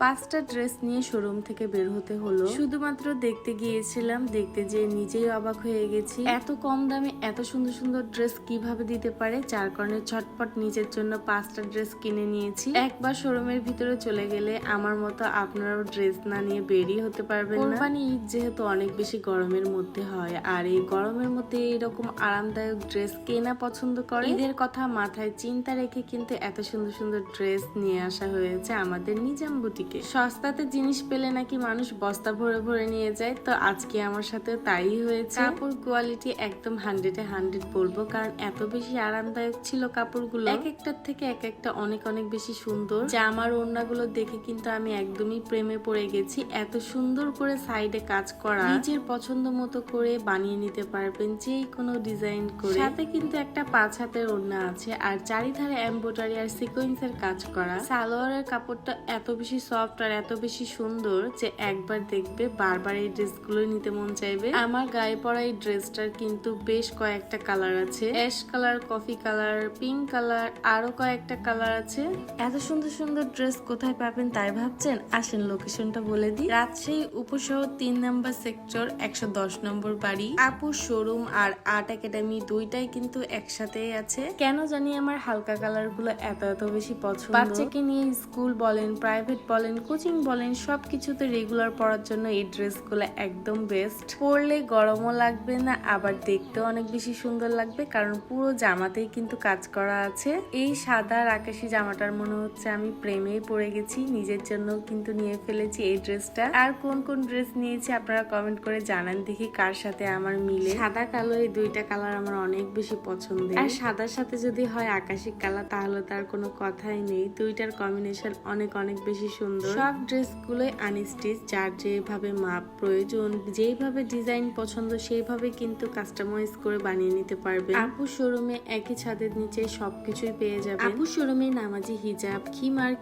5টা ড্রেস নিয়ে শোরুম থেকে বের হতে হলো। শুধুমাত্র দেখতে গিয়েছিলাম, দেখতে যেয়ে নিজেই অবাক হয়ে গেছি। এত কম দামে এত সুন্দর সুন্দর ড্রেস কিভাবে দিতে পারে, যার কারণে ছটপট নিজের জন্য 5টা ড্রেস কিনে নিয়েছি। একবার শোরুমের ভিতরে চলে গেলে আমার মতো আপনারাও ড্রেস না নিয়ে বেরিয়ে হতে পারবেন না। কোরবানি ঈদ যেহেতু অনেক বেশি গরমের মধ্যে হয়, আর এই গরমের মধ্যে এরকম আরামদায়ক ড্রেস কেনা পছন্দ করে। ঈদের কথা মাথায় চিন্তা রেখে কিন্তু এত সুন্দর সুন্দর ড্রেস নিয়ে আসা হয়েছে আমাদের নিজাম বুটিকে। সস্তাতে জিনিস পেলে নাকি মানুষ বস্তা ভরে ভরে নিয়ে যায়, তো আজকে আমার সাথে তাই হয়েছে। কাপড় কোয়ালিটি একদম 100-এ 100 বলবো, কারণ এত বেশি আরামদায়ক ছিল কাপড়গুলো। এক একটার থেকে এক একটা অনেক অনেক বেশি সুন্দর। জামার ওড়নাগুলো দেখে কিন্তু আমি একদমই প্রেমে পড়ে গেছি। এত সুন্দর করে সাইডে কাজ করা, নিজের পছন্দ মতো করে বানিয়ে নিতে পারবেন যে কোনো ডিজাইন করে। সাথে কিন্তু একটা 5 হাতের ওড়না আছে, আর চারিধারে এমব্রয়ডারি আর সিকোয়েন্সের কাজ করা। সালোয়ারের কাপড়টা এত বেশি সফট আর এত বেশি সুন্দর যে একবার দেখবে বারবার এই ড্রেসগুলো নিতে মন চাইবে। আমার গায়ে পরা এই ড্রেসটার কিন্তু বেশ কয়েকটা কালার আছে, ash colour, coffee colour, pink colour, আরো কয়েকটা কালার আছে। এত সুন্দর সুন্দর ড্রেস কোথায় পাবেন তাই ভাবছেন? আসেন লোকেশনটা বলে দিই। রাজশাহী উপশহর 3 নম্বর সেক্টর 110 নম্বর বাড়ি। আপুর শোরুম আর আর্ট একাডেমি দুইটাই কিন্তু একসাথেই আছে। কেন জানি আমার হালকা কালার গুলো এত এত বেশি পছন্দ। বাচ্চাকে নিয়ে স্কুল বলেন, প্রাইভেট বলেন, কোচিং বলেন, সবকিছুতে রেগুলার পরার জন্য এই ড্রেস গুলো একদম বেস্ট। পরলে গরমও লাগবে না, আবার দেখতেও অনেক বেশি সুন্দর লাগবে, কারণ পুরো জামাতেই কিন্তু কাজ করা আছে। এই সাদা আর আকাশি জামাটার মনে হচ্ছে আমি প্রেমেই পড়ে গেছি। নিজের জন্য কিন্তু নিয়ে ফেলেছি এই ড্রেসটা। আর কোন কোন ড্রেস নিয়েছি আপনারা কমেন্ট করে জানান দেখি কার সাথে আমার মিলে। সাদা কালো এই দুইটা কালার আমার অনেক বেশি পছন্দের, আর সাদার সাথে যদি হয় আকাশি কালার তাহলে তার কোনো কথাই নেই। দুইটার কম্বিনেশন অনেক অনেক বেশি সুন্দর। সব ড্রেসগুলোই আনস্টিচ, যার যেভাবে মাপ প্রয়োজন, যেইভাবে ডিজাইন পছন্দ সেইভাবে কিন্তু কাস্টমাইজ করে বানিয়ে নিতে পারবেন। আপু শোরুমে একই ছাদের নিচে সবকিছুই পেয়ে যাবেন। আপু শোরুমে নামাজি হিজাব,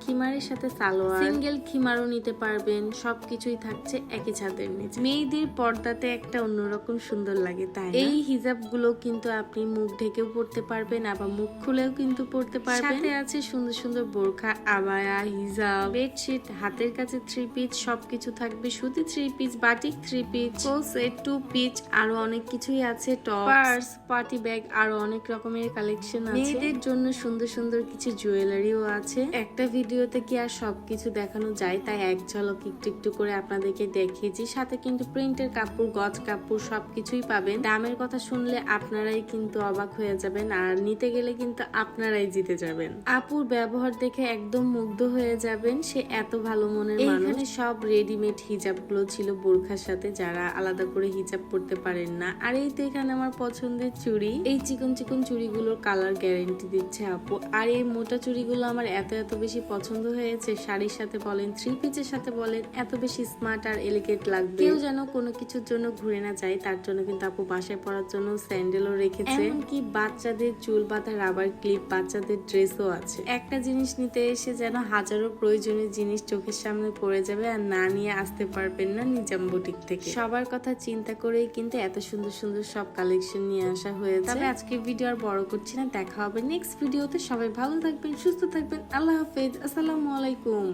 খিমারের সাথে সালোয়ার, সিঙ্গেল খিমারও নিতে পারবেন। সবকিছুই থাকছে একই ছাদের নিচে। মেয়েদের পর্দাতে একটা অন্যরকম সুন্দর লাগে, তাই এই হিজাব গুলো কিন্তু আপনি মুখ ঢেকেও পড়তে পারবেন, আবার মুখ খুলেও কিন্তু পড়তে পারবেন। সাথে আছে সুন্দর সুন্দর বোরখা, আবায়া, হিজাব, বেডশিট, হাতের কাছে 3 পিস সবকিছু থাকবে। সুতি 3 piece, batik 3 piece, full set 2 piece, আরো অনেক কিছুই আছে। টপ, পার্স, পার্টি ব্যাগ, আরো অনেক রকমের কালেকশন আছে। মেয়েদের জন্য সুন্দর সুন্দর কিছু জুয়েলারিও আছে। একটা ভিডিওতে কি আর সবকিছু দেখানো যায়, তাই এক ঝলক একটু একটু করে আপনাদেরকে দেখিয়েছি। সাথে কিন্তু প্রিন্টের কাপড়, গজ কাপড় সবকিছুই পাবেন। দামের কথা শুনলে আপনারাই কিন্তু অবাক হয়ে যাবেন, আর নিতে গেলে কিন্তু আপনারাই জিতে যাবেন। আপুর ব্যবহার দেখে একদম মুগ্ধ হয়ে যাবেন, সে এত ভালো মনের মানুষ। এখানে সব রেডিমেড হিজাব গুলো ছিল বোরখার সাথে, যারা আলাদা করে হিজাব পরতে পারেন না। আর এই তো এখানে আমার পছন্দের চুড়ি, এই চিকন চিকন চুড়িগুলোর কালার গ্যারেন্টি দিচ্ছে আপু। আর এই মোটা চুড়িগুলো আমার এত এত বেশি পছন্দ হয়েছে, শাড়ির সাথে বলেন, 3 পিসের সাথে বলেন, এত বেশি স্মার্ট আর এলিগেন্ট লাগবে। কেউ যেন কোনো কিছুর জন্য ঘুরে না যায়, তার জন্য কিন্তু আপু বাসায় পরার জন্য স্যান্ডেলও রেখেছে। এমনকি বাচ্চাদের চুল বাঁধা রাবার ক্লিপ, বাচ্চাদের ড্রেসও আছে। একটা জিনিস নিতে এসে যেন হাজারো প্রয়োজনীয় জিনিস চোখের সামনে পড়ে যাবে, আর না নিয়ে আসতে পারবেন না নিজাম বুটিক থেকে। সবার কথা চিন্তা করেই কিন্তু এত সুন্দর সুন্দর সব কালেকশন নিয়ে আসা হয়েছে। তবে আজকে ভিডিও আর বড় করছি না, দেখা হবে নেক্সট ভিডিওতে। সবাই ভালো থাকবেন, সুস্থ থাকবেন। আল্লাহ হাফেজ, আসসালামু আলাইকুম।